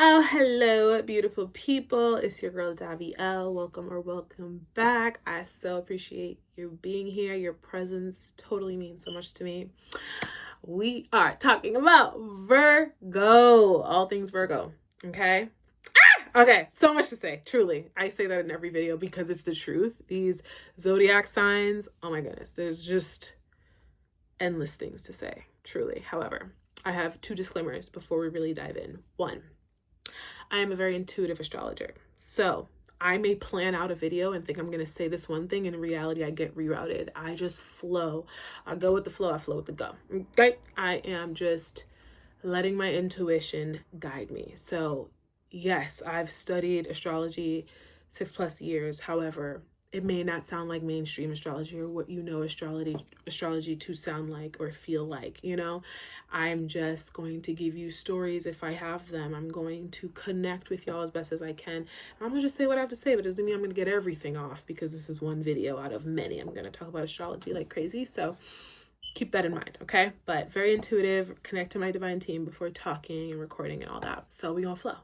Oh, hello, beautiful people. It's your girl, Davi L. Welcome back. I so appreciate you being here. Your presence totally means so much to me. We are talking about Virgo, all things Virgo. Okay. Okay, so much to say. Truly, I say that in every video because it's the truth. These zodiac signs, oh my goodness, there's just endless things to say, truly. However, I have two disclaimers before we really dive in. One, I am a very intuitive astrologer. So I may plan out a video and think I'm going to say this one thing. In reality, I get rerouted. I just flow. I go with the flow. I flow with the go. Okay. I am just letting my intuition guide me. So yes, I've studied astrology 6+ years. However, it may not sound like mainstream astrology or what you know astrology to sound like or feel like, I'm just going to give you stories if I have them. I'm going to connect with y'all as best as I can. I'm going to just say what I have to say, but it doesn't mean I'm going to get everything off because this is one video out of many. I'm going to talk about astrology like crazy. So keep that in mind, okay? But very intuitive, connect to my divine team before talking and recording and all that. So we gonna flow.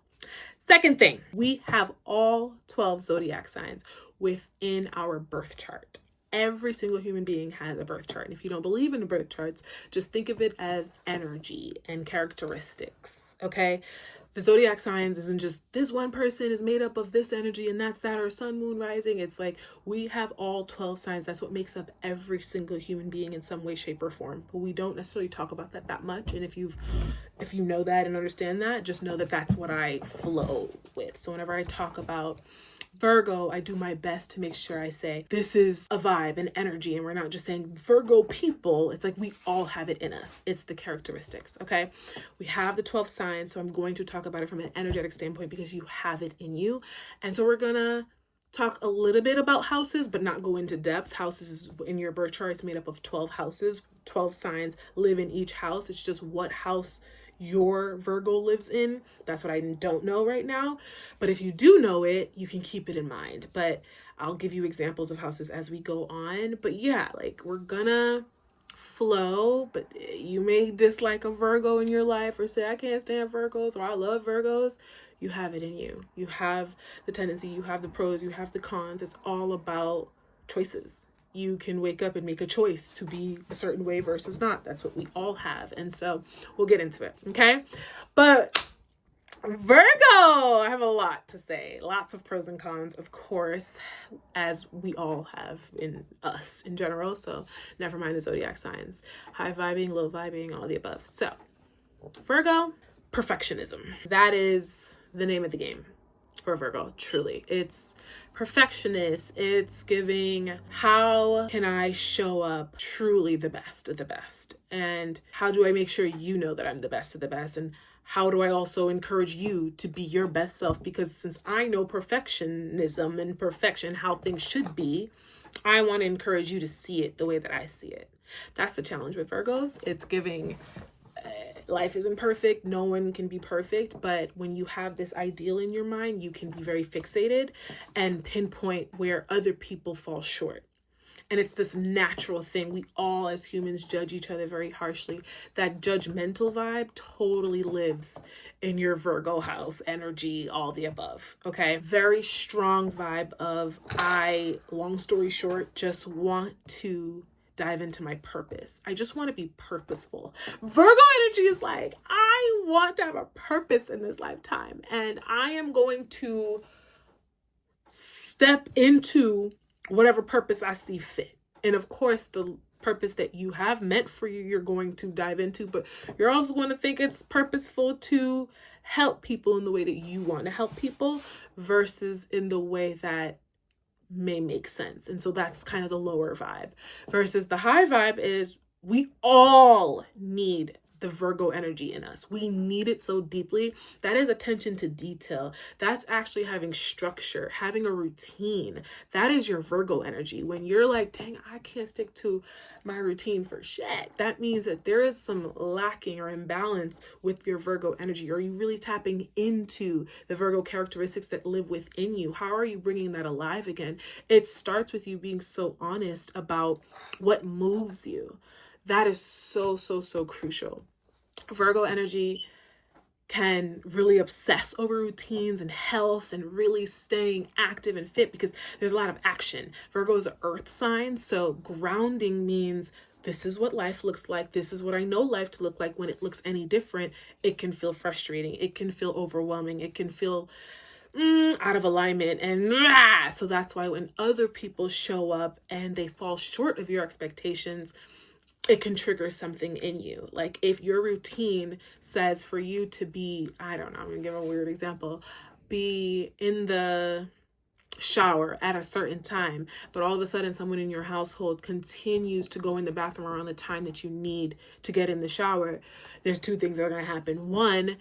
Second thing, we have all 12 zodiac signs within our birth chart. Every single human being has a birth chart. And if you don't believe in the birth charts, just think of it as energy and characteristics, okay? The zodiac signs isn't just this one person is made up of this energy and that's that, or sun, moon, rising. It's like we have all 12 signs. That's what makes up every single human being in some way, shape, or form. But we don't necessarily talk about that much. And if you know that and understand that, just know that that's what I flow with. So whenever I talk about Virgo, I do my best to make sure I say this is a vibe and energy, and we're not just saying Virgo people. It's like we all have it in us. It's the characteristics, okay? We have the 12 signs, so I'm going to talk about it from an energetic standpoint because you have it in you. And so we're gonna talk a little bit about houses, but not go into depth. Houses is in your birth chart. It's made up of 12 houses. 12 signs live in each house. It's just what house your Virgo lives in. That's what I don't know right now. But if you do know it, you can keep it in mind. But I'll give you examples of houses as we go on. But yeah, like we're gonna flow, but you may dislike a Virgo in your life or say, I can't stand Virgos or I love Virgos. You have it in you. You have the tendency, you have the pros, you have the cons. It's all about choices. You can wake up and make a choice to be a certain way versus not. That's what we all have. And so we'll get into it. Okay. But Virgo, I have a lot to say. Lots of pros and cons, of course, as we all have in us in general. So never mind the zodiac signs. High vibing, low vibing, all the above. So Virgo, perfectionism. That is the name of the game for Virgo, truly. It's perfectionist. It's giving, how can I show up truly the best of the best? And how do I make sure you know that I'm the best of the best? And how do I also encourage you to be your best self? Because since I know perfectionism and perfection, how things should be, I want to encourage you to see it the way that I see it. That's the challenge with Virgos. It's giving, life isn't perfect. No one can be perfect. But when you have this ideal in your mind, you can be very fixated and pinpoint where other people fall short. And it's this natural thing. We all as humans judge each other very harshly. That judgmental vibe totally lives in your Virgo house, energy, all the above. Okay. Very strong vibe of, long story short, just want to dive into my purpose. I just want to be purposeful. Virgo energy is like, I want to have a purpose in this lifetime, and I am going to step into whatever purpose I see fit. And of course, the purpose that you have meant for you, you're going to dive into, but you're also going to think it's purposeful to help people in the way that you want to help people versus in the way that may make sense. And so that's kind of the lower vibe versus the high vibe is we all need the Virgo energy in us. We need it so deeply. That is attention to detail. That's actually having structure, having a routine. That is your Virgo energy. When you're like, dang, I can't stick to my routine for shit, that means that there is some lacking or imbalance with your Virgo energy. Are you really tapping into the Virgo characteristics that live within you? How are you bringing that alive again? It starts with you being so honest about what moves you. That is so crucial. Virgo energy can really obsess over routines and health and really staying active and fit because there's a lot of action. Virgo is an earth sign, so grounding means this is what life looks like. This is what I know life to look like. When it looks any different, it can feel frustrating. It can feel overwhelming. It can feel out of alignment. And so that's why when other people show up and they fall short of your expectations, it can trigger something in you. Like if your routine says for you to be, I don't know, I'm gonna give a weird example, be in the shower at a certain time, but all of a sudden someone in your household continues to go in the bathroom around the time that you need to get in the shower, there's two things that are gonna happen. One,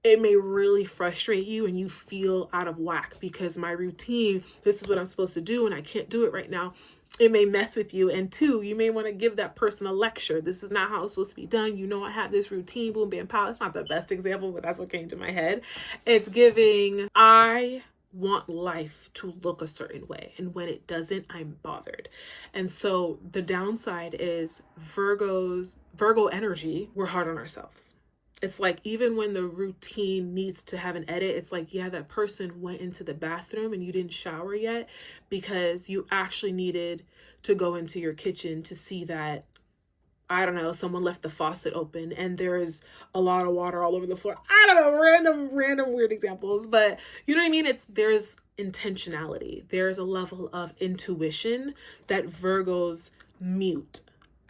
it may really frustrate you and you feel out of whack because my routine, this is what I'm supposed to do and I can't do it right now. It may mess with you. And two, you may want to give that person a lecture. This is not how it's supposed to be done. You know, I have this routine, boom, bam, pow. It's not the best example, but that's what came to my head. It's giving, I want life to look a certain way. And when it doesn't, I'm bothered. And so the downside is Virgo energy, we're hard on ourselves. It's like even when the routine needs to have an edit, it's like, yeah, that person went into the bathroom and you didn't shower yet because you actually needed to go into your kitchen to see that, I don't know, someone left the faucet open and there is a lot of water all over the floor. I don't know, random weird examples, but you know what I mean? There's intentionality. There's a level of intuition that Virgos mute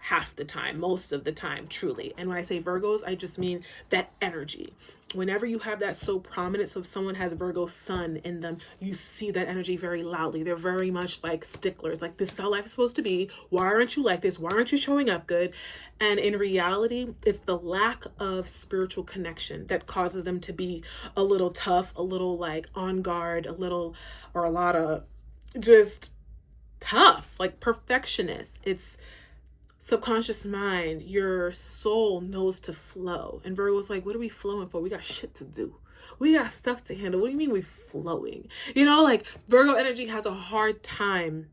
half the time, most of the time, truly. And when I say Virgos, I just mean that energy. Whenever you have that so prominent, so if someone has Virgo sun in them, you see that energy very loudly. They're very much like sticklers, like this is how life is supposed to be. Why aren't you like this? Why aren't you showing up good? And in reality, it's the lack of spiritual connection that causes them to be a little tough, a little like on guard, a lot of just tough, like perfectionist. It's subconscious mind, your soul knows to flow. And Virgo's like, what are we flowing for? We got shit to do. We got stuff to handle. What do you mean we flowing? You know, like Virgo energy has a hard time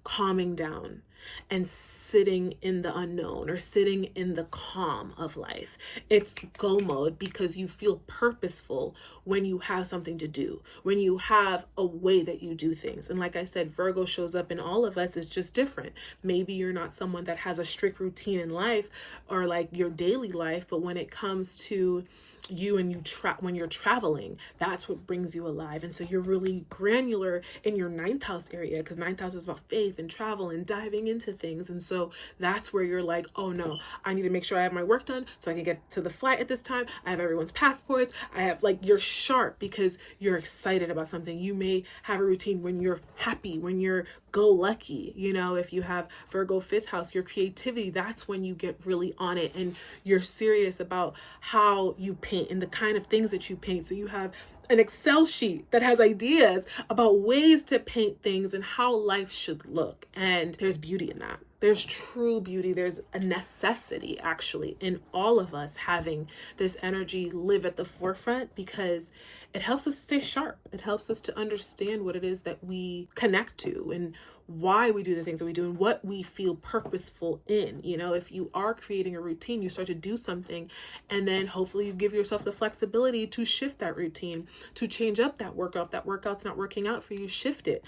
calming down and sitting in the unknown or sitting in the calm of life. It's go mode because you feel purposeful when you have something to do, when you have a way that you do things. And like I said, Virgo shows up in all of us. It's just different. Maybe you're not someone that has a strict routine in life or like your daily life, but when it comes to you and when you're traveling, that's what brings you alive. And so you're really granular in your ninth house area because ninth house is about faith and travel and diving into things. And so that's where you're like, oh no, I need to make sure I have my work done so I can get to the flight at this time. I have everyone's passports. I have like, you're sharp because you're excited about something. You may have a routine when you're happy, when you're go lucky. You know, if you have Virgo fifth house, your creativity, that's when you get really on it and you're serious about how you paint and the kind of things that you paint. So you have an Excel sheet that has ideas about ways to paint things and how life should look. And there's beauty in that. There's true beauty. There's a necessity actually in all of us having this energy live at the forefront because it helps us stay sharp. It helps us to understand what it is that we connect to and why we do the things that we do and what we feel purposeful in. You know, if you are creating a routine, you start to do something and then hopefully you give yourself the flexibility to shift that routine, to change up that workout. That workout's not working out for you, shift it.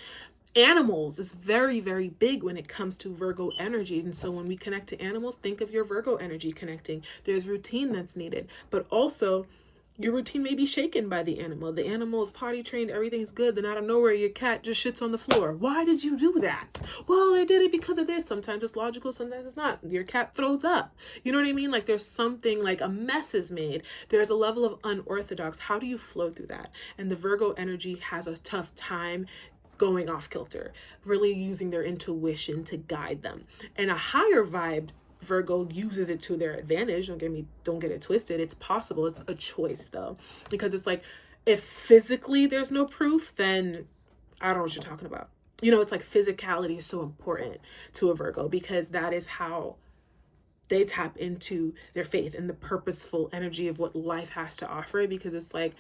Animals is very, very big when it comes to Virgo energy. And so when we connect to animals, think of your Virgo energy connecting. There's routine that's needed, but also your routine may be shaken by the animal. The animal is potty trained, everything's good. Then out of nowhere, your cat just shits on the floor. Why did you do that? Well, I did it because of this. Sometimes it's logical, sometimes it's not. Your cat throws up. You know what I mean? Like there's something like a mess is made. There's a level of unorthodox. How do you flow through that? And the Virgo energy has a tough time going off kilter, really using their intuition to guide them. And a higher vibe Virgo uses it to their advantage. Don't get it twisted. It's possible. It's a choice though, because it's like, if physically there's no proof, then I don't know what you're talking about. You know, it's like physicality is so important to a Virgo because that is how they tap into their faith and the purposeful energy of what life has to offer, because it's like,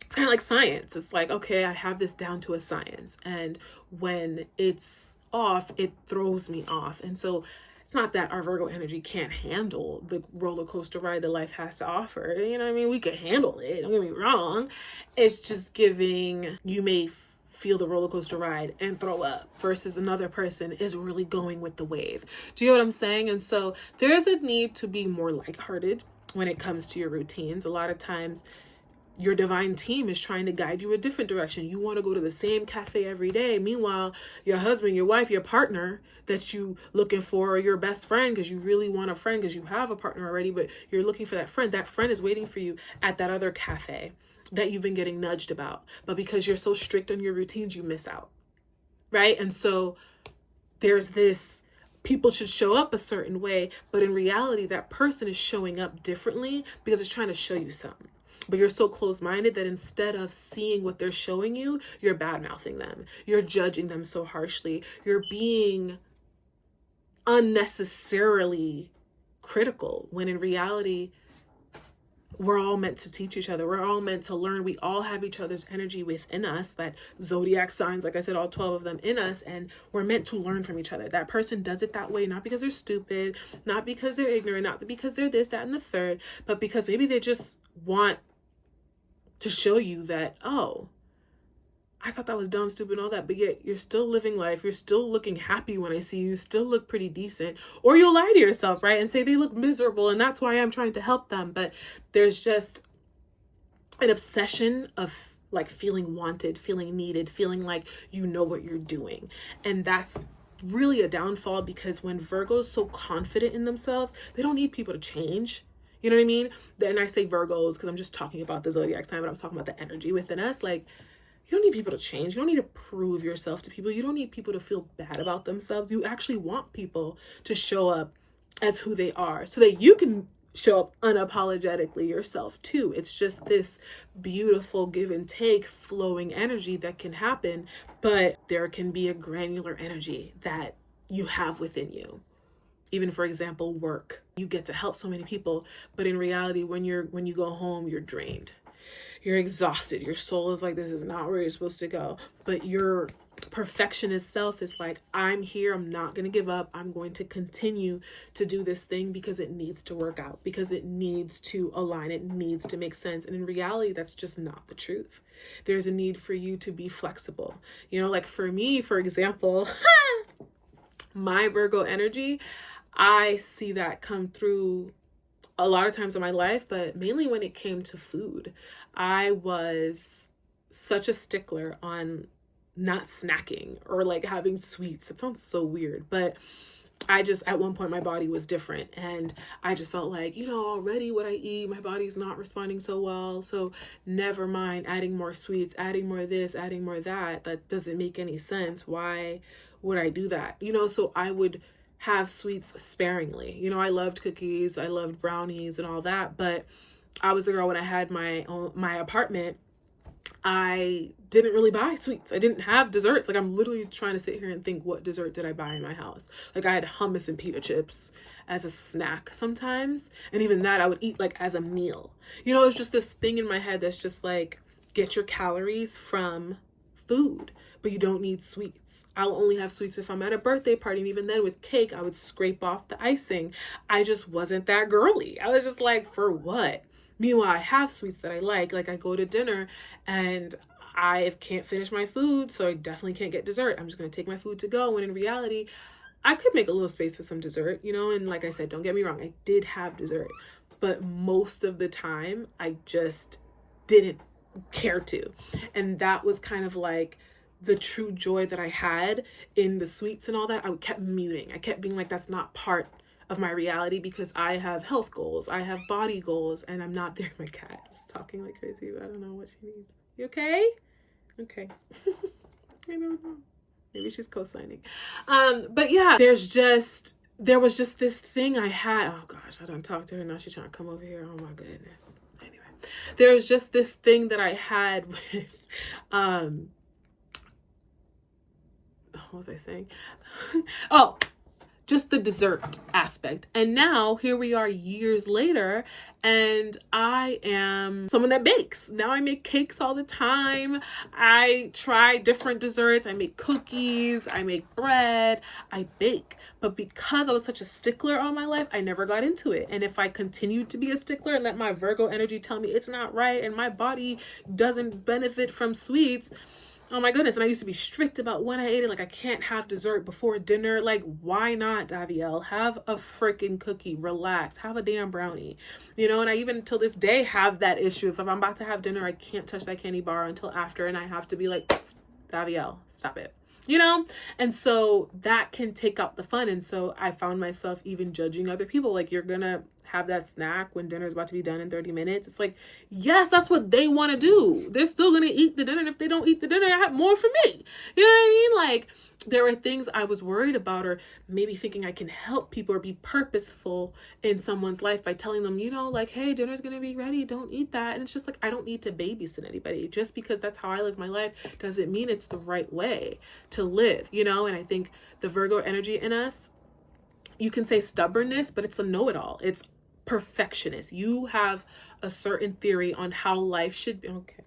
it's kind of like science. It's like, okay, I have this down to a science. And when it's off, it throws me off. And so It's not that our Virgo energy can't handle the roller coaster ride that life has to offer. You know what I mean? We could handle it. Don't get me wrong. It's just giving, you may feel the roller coaster ride and throw up, versus another person is really going with the wave. Do you know what I'm saying? And so there's a need to be more lighthearted when it comes to your routines. A lot of times your divine team is trying to guide you a different direction. You want to go to the same cafe every day. Meanwhile, your husband, your wife, your partner that you looking for, or your best friend, because you really want a friend because you have a partner already, but you're looking for that friend is waiting for you at that other cafe that you've been getting nudged about. But because you're so strict on your routines, you miss out, right? And so there's this, people should show up a certain way, but in reality, that person is showing up differently because it's trying to show you something. But you're so close-minded that instead of seeing what they're showing you, you're bad-mouthing them. You're judging them so harshly. You're being unnecessarily critical, when in reality, we're all meant to teach each other. We're all meant to learn. We all have each other's energy within us, that Zodiac signs, like I said, all 12 of them in us, and we're meant to learn from each other. That person does it that way, not because they're stupid, not because they're ignorant, not because they're this, that, and the third, but because maybe they just want to show you that, oh, I thought that was dumb, stupid, and all that, but yet you're still living life. You're still looking happy when I see you. You still look pretty decent. Or you'll lie to yourself, right? And say they look miserable, and that's why I'm trying to help them. But there's just an obsession of like feeling wanted, feeling needed, feeling like you know what you're doing. And that's really a downfall, because when Virgo's so confident in themselves, they don't need people to change. You know what I mean? And I say Virgos because I'm just talking about the zodiac sign, but I'm talking about the energy within us. Like, you don't need people to change. You don't need to prove yourself to people. You don't need people to feel bad about themselves. You actually want people to show up as who they are so that you can show up unapologetically yourself too. It's just this beautiful give and take flowing energy that can happen, but there can be a granular energy that you have within you. Even, for example, work. You get to help so many people, but in reality, when you go home, you're drained. You're exhausted. Your soul is like, this is not where you're supposed to go. But your perfectionist self is like, I'm here. I'm not going to give up. I'm going to continue to do this thing because it needs to work out, because it needs to align. It needs to make sense. And in reality, that's just not the truth. There's a need for you to be flexible. You know, like for me, for example, my Virgo energy, I see that come through a lot of times in my life, but mainly when it came to food. I was such a stickler on not snacking or like having sweets. That sounds so weird, but I just, at one point my body was different, and I just felt like, you know, already what I eat, my body's not responding so well. So never mind adding more sweets, adding more this, adding more that. That doesn't make any sense. Why would I do that? You know, so I would have sweets sparingly. You know, I loved cookies, I loved brownies and all that, but I was the girl when I had my apartment, I didn't really buy sweets. I didn't have desserts. Like, I'm literally trying to sit here and think, what dessert did I buy in my house? Like, I had hummus and pita chips as a snack sometimes, and even that I would eat like as a meal. You know, it's just this thing in my head that's just like, get your calories from food, but you don't need sweets. I'll only have sweets if I'm at a birthday party, and even then with cake, I would scrape off the icing. I just wasn't that girly. I was just like, for what? Meanwhile, I have sweets that I like I go to dinner and I can't finish my food, so I definitely can't get dessert. I'm just going to take my food to go, when in reality, I could make a little space for some dessert, you know? And like I said, don't get me wrong, I did have dessert, but most of the time, I just didn't care to. And that was kind of like the true joy that I had in the sweets and all that. I kept muting. I kept being like, that's not part of my reality, because I have health goals, I have body goals, and I'm not there. My cat is talking like crazy, but I don't know what she needs. You okay? Okay. I don't know. Maybe she's co-signing. But yeah, there was just this thing I had. Oh gosh, I don't talk to her now. She's trying to come over here. Oh my goodness. Anyway, there was just this thing that I had with, what was I saying? Oh, just the dessert aspect. And now here we are years later, and I am someone that bakes. Now I make cakes all the time. I try different desserts. I make cookies, I make bread, I bake. But because I was such a stickler all my life, I never got into it. And if I continued to be a stickler and let my Virgo energy tell me it's not right and my body doesn't benefit from sweets, oh my goodness. And I used to be strict about when I ate it. Like, I can't have dessert before dinner. Like, why not, Davielle? Have a freaking cookie. Relax. Have a damn brownie. You know, and I even till this day have that issue. If I'm about to have dinner, I can't touch that candy bar until after. And I have to be like, Davielle, stop it. You know? And so that can take out the fun. And so I found myself even judging other people. Like, you're going to have that snack when dinner's about to be done in 30 minutes. It's like, yes, that's what they want to do. They're still going to eat the dinner. And if they don't eat the dinner, I have more for me. You know what I mean? Like, there were things I was worried about, or maybe thinking I can help people or be purposeful in someone's life by telling them, you know, like, hey, dinner's going to be ready. Don't eat that. And it's just like, I don't need to babysit anybody. Just because that's how I live my life doesn't mean it's the right way to live, you know? And I think the Virgo energy in us, you can say stubbornness, but it's a know-it-all. It's perfectionist. You have a certain theory on how life should be. Okay.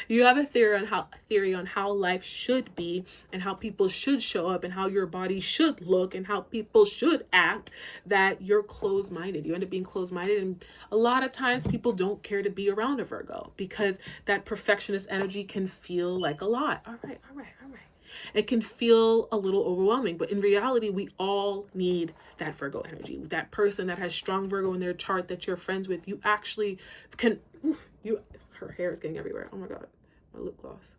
You have a theory on how life should be and how people should show up and how your body should look and how people should act, that you're closed-minded. You end up being closed-minded, and a lot of times people don't care to be around a Virgo because that perfectionist energy can feel like a lot. All right. It can feel a little overwhelming, but in reality, we all need that Virgo energy. That person that has strong Virgo in their chart that you're friends with, you actually can, her hair is getting everywhere. Oh my God, my lip gloss.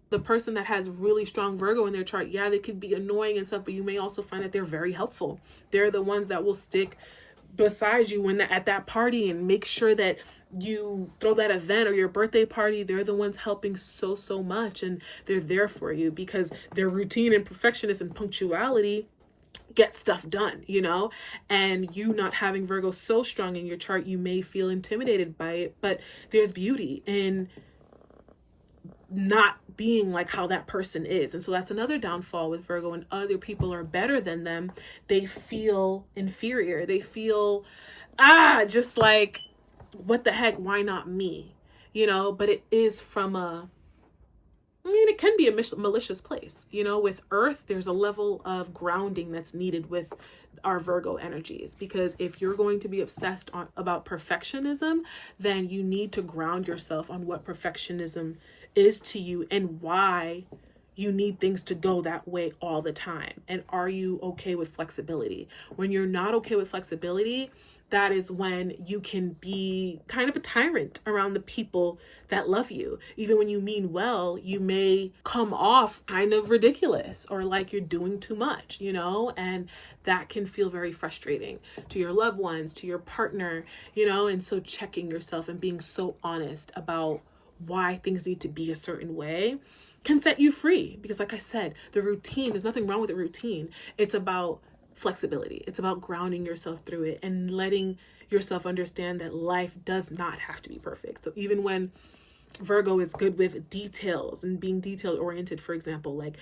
The person that has really strong Virgo in their chart, yeah, they could be annoying and stuff, but you may also find that they're very helpful. They're the ones that will stick beside you when they're at that party and make sure that you throw that event or your birthday party. They're the ones helping so much, and they're there for you because their routine and perfectionist and punctuality get stuff done, you know? And you not having Virgo so strong in your chart, you may feel intimidated by it, but there's beauty in not being like how that person is. And so that's another downfall with Virgo. When other people are better than them, they feel inferior. They feel, just like, what the heck, why not me? You know, but it is from it can be a malicious place. You know, with Earth, there's a level of grounding that's needed with our Virgo energies, because if you're going to be obsessed about perfectionism, then you need to ground yourself on what perfectionism is to you and why you need things to go that way all the time. And are you okay with flexibility? When you're not okay with flexibility, that is when you can be kind of a tyrant around the people that love you. Even when you mean well, you may come off kind of ridiculous or like you're doing too much, you know, and that can feel very frustrating to your loved ones, to your partner, you know. And so checking yourself and being so honest about why things need to be a certain way can set you free. Because like I said, the routine, there's nothing wrong with the routine. It's about flexibility. It's about grounding yourself through it and letting yourself understand that life does not have to be perfect. So even when Virgo is good with details and being detail oriented, for example, like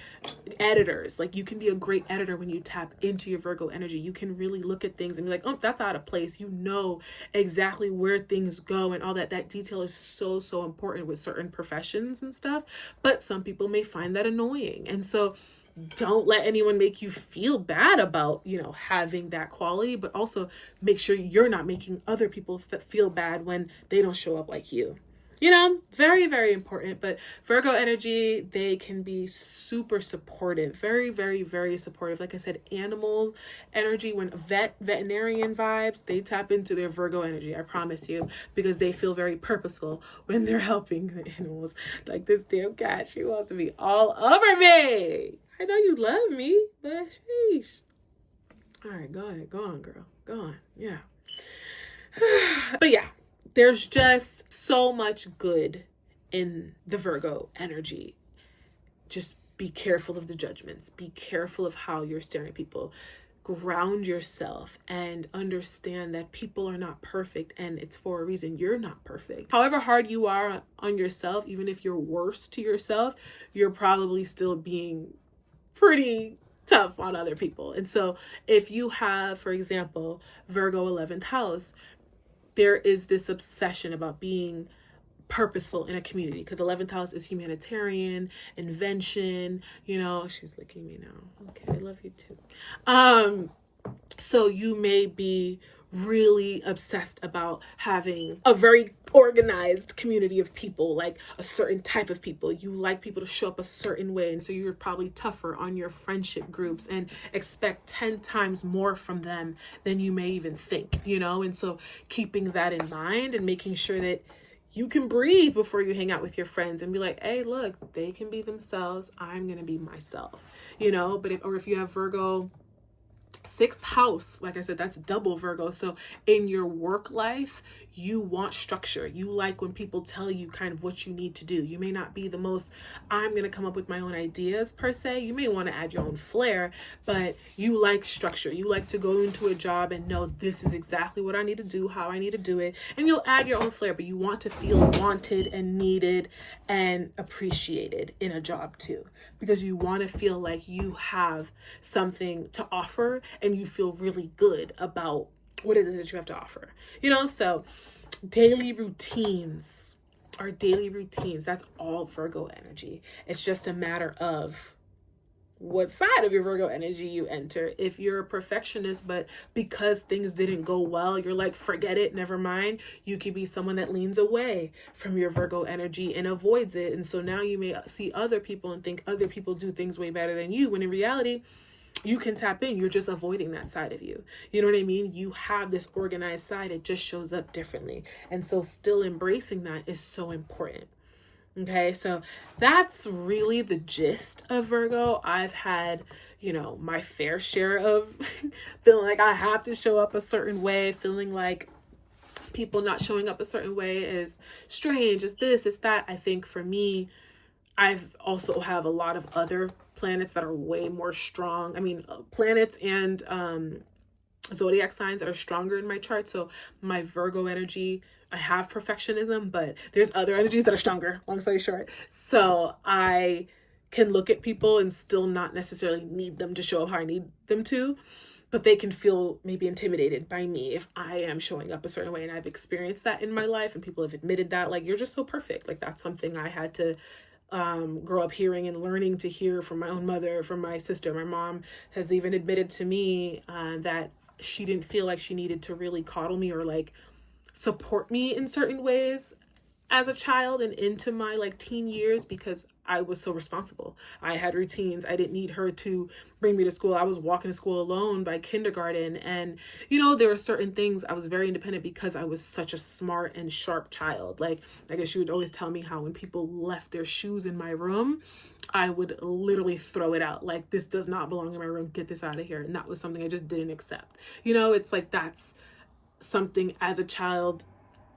editors, like you can be a great editor when you tap into your Virgo energy. You can really look at things and be like, oh, that's out of place. You know exactly where things go and all that. That detail is so important with certain professions and stuff. But some people may find that annoying. And so don't let anyone make you feel bad about, you know, having that quality, but also make sure you're not making other people feel bad when they don't show up like you. You know, very, very important. But Virgo energy, they can be super supportive, very, very, very supportive. Like I said, animal energy, when veterinarian vibes, they tap into their Virgo energy, I promise you, because they feel very purposeful when they're helping the animals. Like this damn cat, she wants to be all over me. I know you love me, but sheesh. All right, go ahead. Go on, girl. Go on. Yeah. But yeah, there's just so much good in the Virgo energy. Just be careful of the judgments. Be careful of how you're staring at people. Ground yourself and understand that people are not perfect, and it's for a reason. You're not perfect. However hard you are on yourself, even if you're worse to yourself, you're probably still being pretty tough on other people. And so if you have, for example, Virgo 11th house, there is this obsession about being purposeful in a community, because 11th house is humanitarian, invention, she's licking me now. Okay, I love you too. So you may be really obsessed about having a very organized community of people, like a certain type of people. You like people to show up a certain way, and so you're probably tougher on your friendship groups and expect 10 times more from them than you may even think, and so keeping that in mind and making sure that you can breathe before you hang out with your friends and be like, hey, look, they can be themselves, I'm gonna be myself, but if you have Virgo 6th house, like I said, that's double Virgo. So in your work life, you want structure. You like when people tell you kind of what you need to do. You may not be the most, I'm going to come up with my own ideas per se. You may want to add your own flair, but you like structure. You like to go into a job and know this is exactly what I need to do, how I need to do it. And you'll add your own flair, but you want to feel wanted and needed and appreciated in a job too, because you want to feel like you have something to offer and you feel really good about what it is that you have to offer, so daily routines are daily routines. That's all Virgo energy. It's just a matter of what side of your Virgo energy you enter. If you're a perfectionist, but because things didn't go well, you're like, forget it, never mind. You could be someone that leans away from your Virgo energy and avoids it. And so now you may see other people and think other people do things way better than you, when in reality, you can tap in. You're just avoiding that side of you. You know what I mean? You have this organized side. It just shows up differently. And so still embracing that is so important. Okay, so that's really the gist of Virgo. I've had, my fair share of feeling like I have to show up a certain way, feeling like people not showing up a certain way is strange, is this, is that. I think for me, I've also have a lot of other planets that are way more strong. I mean, planets and zodiac signs that are stronger in my chart. So my Virgo energy, I have perfectionism, but there's other energies that are stronger, long story short. So I can look at people and still not necessarily need them to show up how I need them to, but they can feel maybe intimidated by me if I am showing up a certain way. And I've experienced that in my life, and people have admitted that, like, you're just so perfect. Like, that's something I had to grow up hearing and learning to hear from my own mother, from my sister. My mom has even admitted to me that she didn't feel like she needed to really coddle me or like support me in certain ways as a child and into my like teen years, because I was so responsible. I had routines. I didn't need her to bring me to school. I was walking to school alone by kindergarten. And, there were certain things. I was very independent because I was such a smart and sharp child. Like, I guess she would always tell me how when people left their shoes in my room, I would literally throw it out. Like, this does not belong in my room. Get this out of here. And that was something I just didn't accept. It's like, that's something as a child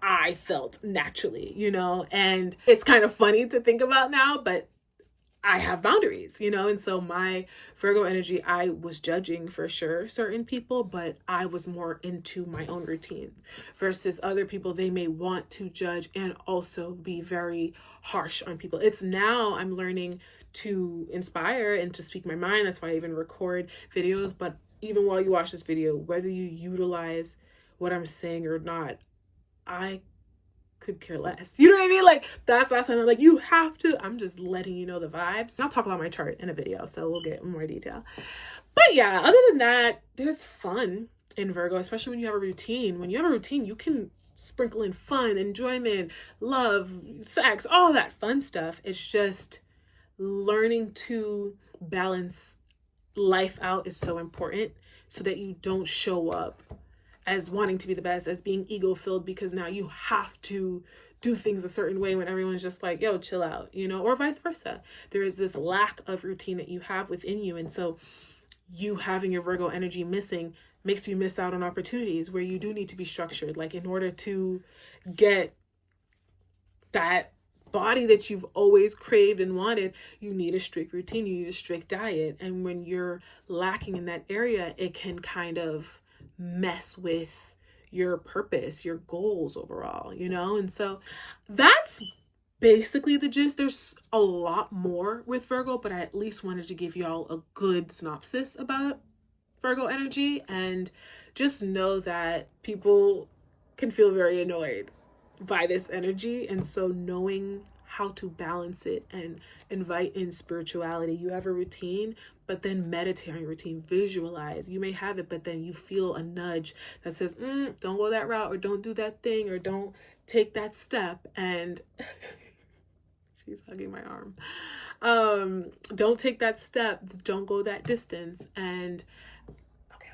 I felt naturally, and it's kind of funny to think about now, but I have boundaries, and so my Virgo energy, I was judging for sure certain people, but I was more into my own routines versus other people. They may want to judge and also be very harsh on people. It's now I'm learning to inspire and to speak my mind. That's why I even record videos. But even while you watch this video, whether you utilize what I'm saying or not, I could care less. You know what I mean? Like, that's not something like you have to. I'm just letting you know the vibes. I'll talk about my chart in a video, so we'll get more detail. But yeah, other than that, there's fun in Virgo, especially when you have a routine. When you have a routine, you can sprinkle in fun, enjoyment, love, sex, all that fun stuff. It's just learning to balance life out is so important so that you don't show up as wanting to be the best, as being ego-filled, because now you have to do things a certain way when everyone's just like, yo, chill out, or vice versa. There is this lack of routine that you have within you. And so you having your Virgo energy missing makes you miss out on opportunities where you do need to be structured. Like, in order to get that body that you've always craved and wanted, you need a strict routine, you need a strict diet. And when you're lacking in that area, it can kind of mess with your purpose, your goals overall, and so that's basically the gist. There's a lot more with Virgo, but I at least wanted to give y'all a good synopsis about Virgo energy. And just know that people can feel very annoyed by this energy. And so knowing how to balance it and invite in spirituality. You have a routine, but then meditate on your routine, visualize. You may have it, but then you feel a nudge that says, don't go that route, or don't do that thing, or don't take that step. And she's hugging my arm. Don't take that step. Don't go that distance. And okay.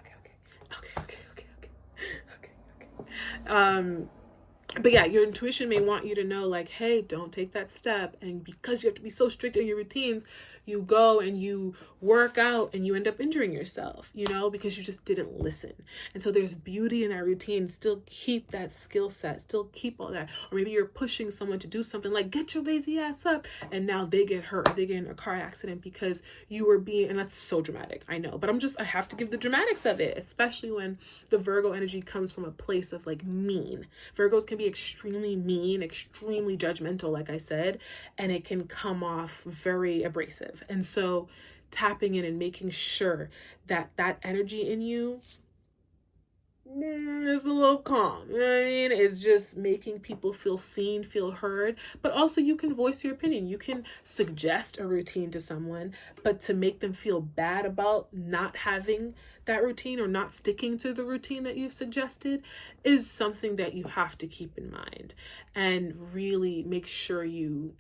But yeah, your intuition may want you to know, like, hey, don't take that step. And because you have to be so strict in your routines, you go and you work out and you end up injuring yourself, because you just didn't listen. And so there's beauty in that routine. Still keep that skill set, still keep all that. Or maybe you're pushing someone to do something, like get your lazy ass up, and now they get hurt or they get in a car accident because you were being, and that's so dramatic, I know, but I have to give the dramatics of it, especially when the Virgo energy comes from a place of like mean. Virgos can be extremely mean, extremely judgmental, like I said, and it can come off very abrasive. And so tapping in and making sure that that energy in you is a little calm. You know what I mean? It's just making people feel seen, feel heard, but also you can voice your opinion. You can suggest a routine to someone, but to make them feel bad about not having that routine or not sticking to the routine that you've suggested is something that you have to keep in mind and really make sure you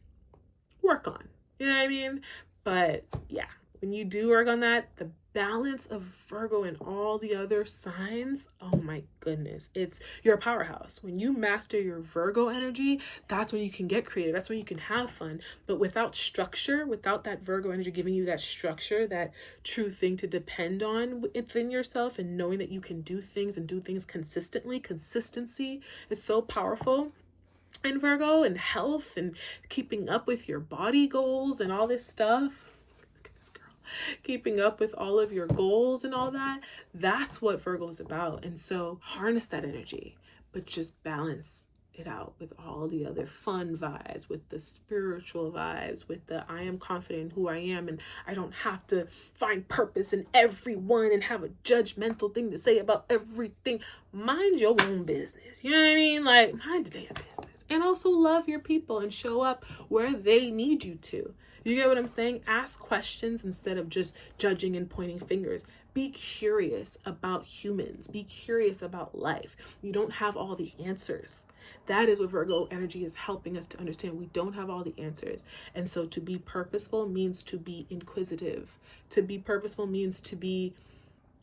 work on. You know what I mean? But yeah, when you do work on that, the balance of Virgo and all the other signs, oh my goodness, you're a powerhouse. When you master your Virgo energy, that's when you can get creative. That's when you can have fun. But without structure, without that Virgo energy giving you that structure, that true thing to depend on within yourself, and knowing that you can do things and do things consistently, consistency is so powerful. And Virgo, and health and keeping up with your body goals and all this stuff. Look at this girl. Keeping up with all of your goals and all that. That's what Virgo is about. And so harness that energy, but just balance it out with all the other fun vibes, with the spiritual vibes, with the I am confident in who I am and I don't have to find purpose in everyone and have a judgmental thing to say about everything. Mind your own business. You know what I mean? Like, mind your damn business. And also love your people and show up where they need you to. You get what I'm saying? Ask questions instead of just judging and pointing fingers. Be curious about humans. Be curious about life. You don't have all the answers. That is what Virgo energy is helping us to understand. We don't have all the answers. And so to be purposeful means to be inquisitive. To be purposeful means to be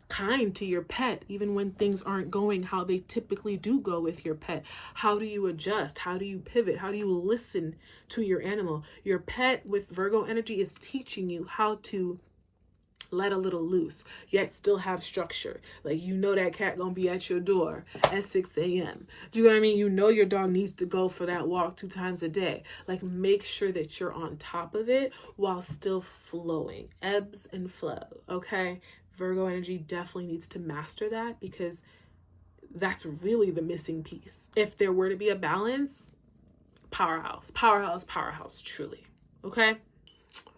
kind to your pet, even when things aren't going how they typically do go with your pet. How do you adjust? How do you pivot? How do you listen to your animal? Your pet with Virgo energy is teaching you how to let a little loose, yet still have structure. Like, that cat gonna be at your door at 6 a.m. Do you know what I mean? Your dog needs to go for that walk 2 times a day. Like, make sure that you're on top of it while still flowing. Ebbs and flow, okay? Virgo energy definitely needs to master that, because that's really the missing piece. If there were to be a balance, powerhouse, truly. Okay?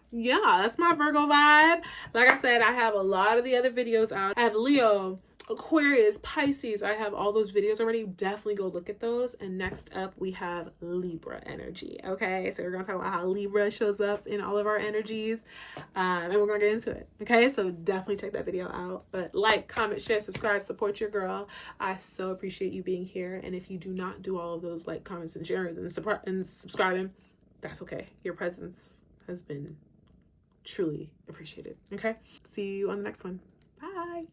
Yeah, that's my Virgo vibe. Like I said, I have a lot of the other videos out. I have Leo, Aquarius, Pisces. I have all those videos already. Definitely go look at those. And next up, we have Libra energy. Okay, so we're going to talk about how Libra shows up in all of our energies. And we're going to get into it. Okay, so definitely check that video out. But like, comment, share, subscribe, support your girl. I so appreciate you being here. And if you do not do all of those like, comments, and shares, and subscribing, that's okay. Your presence has been truly appreciated. Okay, see you on the next one. Bye.